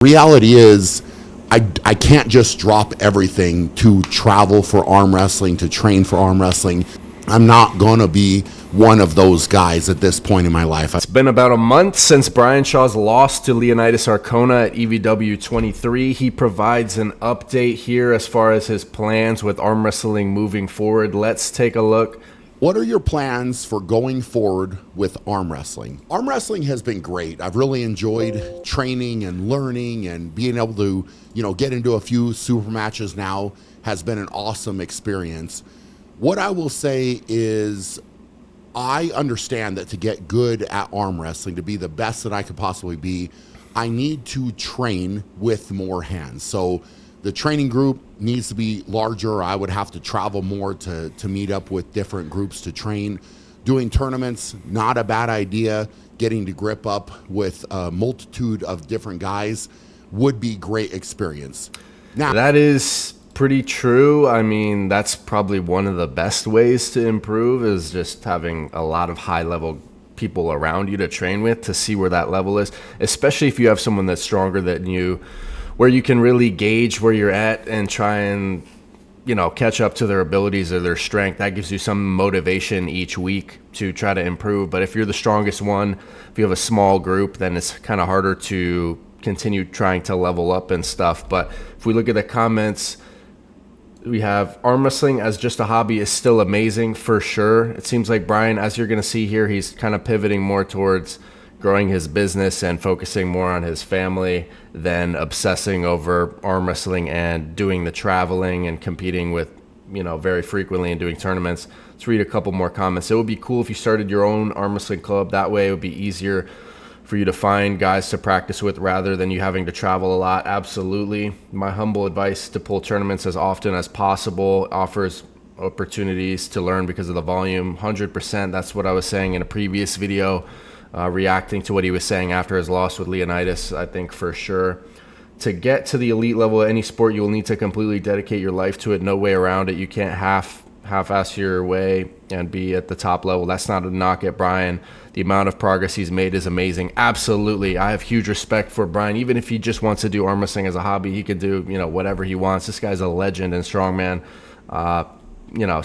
Reality is, I can't just drop everything to travel for arm wrestling, to train for arm wrestling. I'm not going to be one of those guys at this point in my life. It's been about a month since Brian Shaw's loss to Leonidas Arcona at EVW 23. He provides an update here as far as his plans with arm wrestling moving forward. Let's take a look. What are your plans for going forward with arm wrestling? Arm wrestling has been great. I've really enjoyed training and learning and being able to, get into a few super matches now has been an awesome experience. What I will say is I understand that to get good at arm wrestling, to be the best that I could possibly be, I need to train with more hands. So the training group needs to be larger. I would have to travel more to meet up with different groups to train. Doing tournaments, not a bad idea. Getting to grip up with a multitude of different guys would be great experience. Now, that is pretty true. I mean, that's probably one of the best ways to improve is just having a lot of high-level people around you to train with to see where that level is, especially if you have someone that's stronger than you, where you can really gauge where you're at and try and, catch up to their abilities or their strength. That gives you some motivation each week to try to improve. But if you're the strongest one, if you have a small group, then it's kind of harder to continue trying to level up and stuff. But if we look at the comments, we have arm wrestling as just a hobby is still amazing for sure. It seems like Brian, as you're going to see here, he's kind of pivoting more towards growing his business and focusing more on his family than obsessing over arm wrestling and doing the traveling and competing with, very frequently and doing tournaments. Let's read a couple more comments. It would be cool if you started your own arm wrestling club. That way it would be easier for you to find guys to practice with rather than you having to travel a lot. Absolutely. My humble advice to pull tournaments as often as possible, offers opportunities to learn because of the volume. 100%. That's what I was saying in a previous video. Reacting to what he was saying after his loss with Leonidas, I think for sure. To get to the elite level of any sport, you will need to completely dedicate your life to it. No way around it. You can't half-ass your way and be at the top level. That's not a knock at Brian. The amount of progress he's made is amazing. Absolutely. I have huge respect for Brian. Even if he just wants to do arm wrestling as a hobby, he can do, whatever he wants. This guy's a legend and strongman.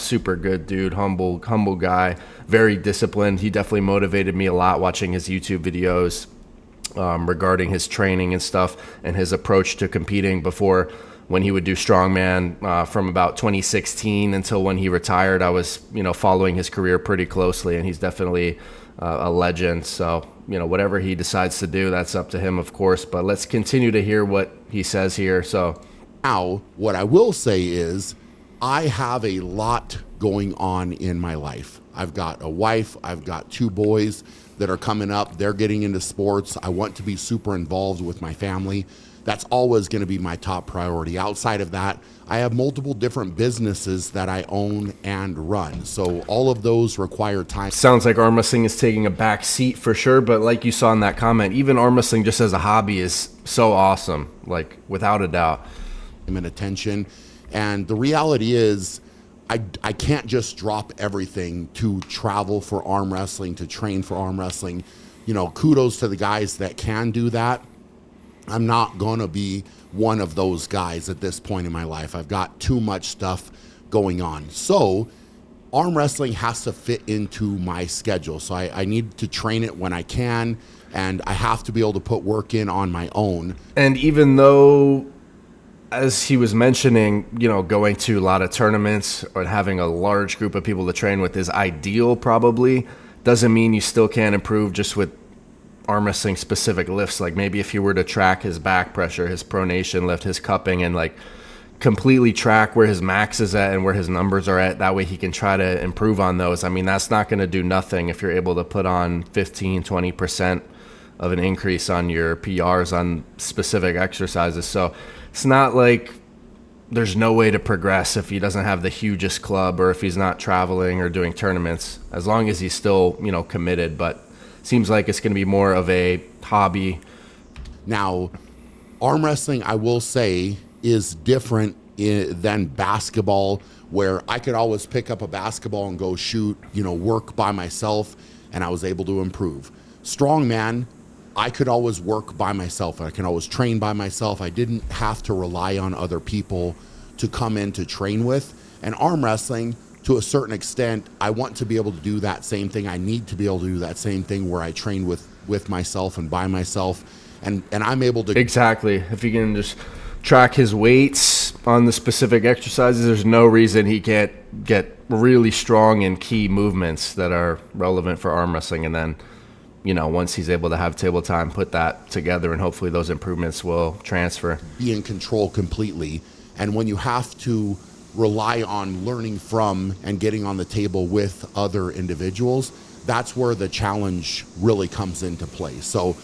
Super good dude, humble guy, very disciplined. He definitely motivated me a lot watching his YouTube videos regarding his training and stuff and his approach to competing before when he would do strongman from about 2016 until when he retired. I was, following his career pretty closely, and he's definitely a legend. So, whatever he decides to do, that's up to him, of course. But let's continue to hear what he says here. So now what I will say is I have a lot going on in my life. I've got a wife, I've got 2 boys that are coming up. They're getting into sports. I want to be super involved with my family. That's always going to be my top priority. Outside of that, I have multiple different businesses that I own and run. So all of those require time. Sounds like arm wrestling is taking a back seat for sure. But like you saw in that comment, even arm wrestling just as a hobby is so awesome, like without a doubt. And attention. And the reality is, I can't just drop everything to travel for arm wrestling, to train for arm wrestling. Kudos to the guys that can do that. I'm not going to be one of those guys at this point in my life. I've got too much stuff going on. So arm wrestling has to fit into my schedule. So I need to train it when I can, and I have to be able to put work in on my own. And even though, as he was mentioning, going to a lot of tournaments or having a large group of people to train with is ideal, probably doesn't mean you still can't improve just with arm wrestling specific lifts. Like maybe if you were to track his back pressure, his pronation lift, his cupping, and like completely track where his max is at and where his numbers are at, that way he can try to improve on those. I mean, that's not going to do nothing if you're able to put on 15-20% of an increase on your PRs on specific exercises. So it's not like there's no way to progress if he doesn't have the hugest club or if he's not traveling or doing tournaments, as long as he's still, committed. But seems like it's going to be more of a hobby. Now, arm wrestling, I will say, is different than basketball, where I could always pick up a basketball and go shoot, work by myself, and I was able to improve. Strongman, I could always work by myself. I can always train by myself. I didn't have to rely on other people to come in to train with. And arm wrestling, to a certain extent, I want to be able to do that same thing. I need to be able to do that same thing where I train with myself and by myself. And I'm able to... Exactly. If you can just track his weights on the specific exercises, there's no reason he can't get really strong in key movements that are relevant for arm wrestling. And then, once he's able to have table time, put that together, and hopefully those improvements will transfer. Be in control completely. And when you have to rely on learning from and getting on the table with other individuals, that's where the challenge really comes into play. So,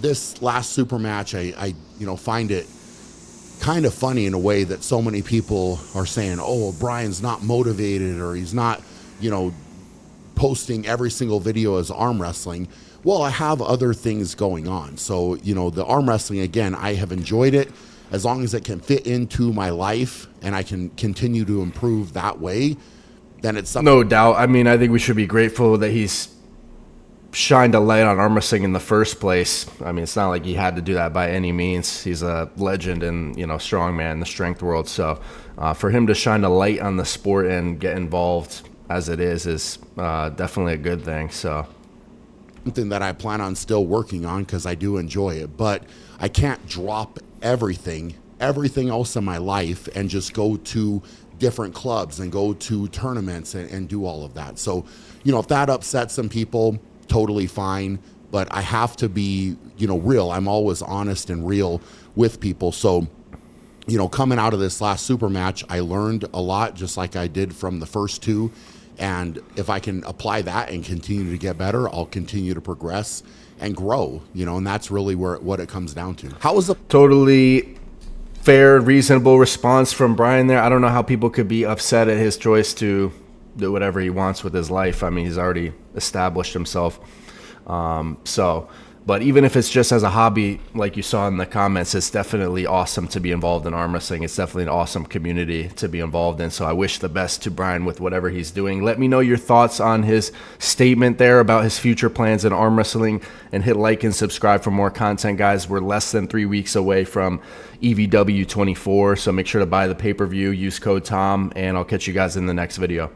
this last super match, I find it kind of funny in a way that so many people are saying, oh, Brian's not motivated, or he's not, posting every single video as arm wrestling. Well, I have other things going on. So, the arm wrestling, again, I have enjoyed it. As long as it can fit into my life and I can continue to improve that way, then it's something. No doubt. I mean, I think we should be grateful that he's shined a light on arm wrestling in the first place. I mean, it's not like he had to do that by any means. He's a legend in, strongman in the strength world. So for him to shine a light on the sport and get involved as it is definitely a good thing. So something that I plan on still working on because I do enjoy it, but I can't drop everything else in my life and just go to different clubs and go to tournaments and do all of that. So, if that upsets some people, totally fine, but I have to be, real. I'm always honest and real with people. So, coming out of this last super match, I learned a lot, just like I did from the first two. And if I can apply that and continue to get better, I'll continue to progress and grow, and that's really what it comes down to. How was the totally fair, reasonable response from Brian there? I don't know how people could be upset at his choice to do whatever he wants with his life. I mean, he's already established himself. But even if it's just as a hobby, like you saw in the comments, it's definitely awesome to be involved in arm wrestling. It's definitely an awesome community to be involved in. So I wish the best to Brian with whatever he's doing. Let me know your thoughts on his statement there about his future plans in arm wrestling, and hit like and subscribe for more content, guys. We're less than 3 weeks away from EVW 24. So make sure to buy the pay-per-view, use code TOM, and I'll catch you guys in the next video.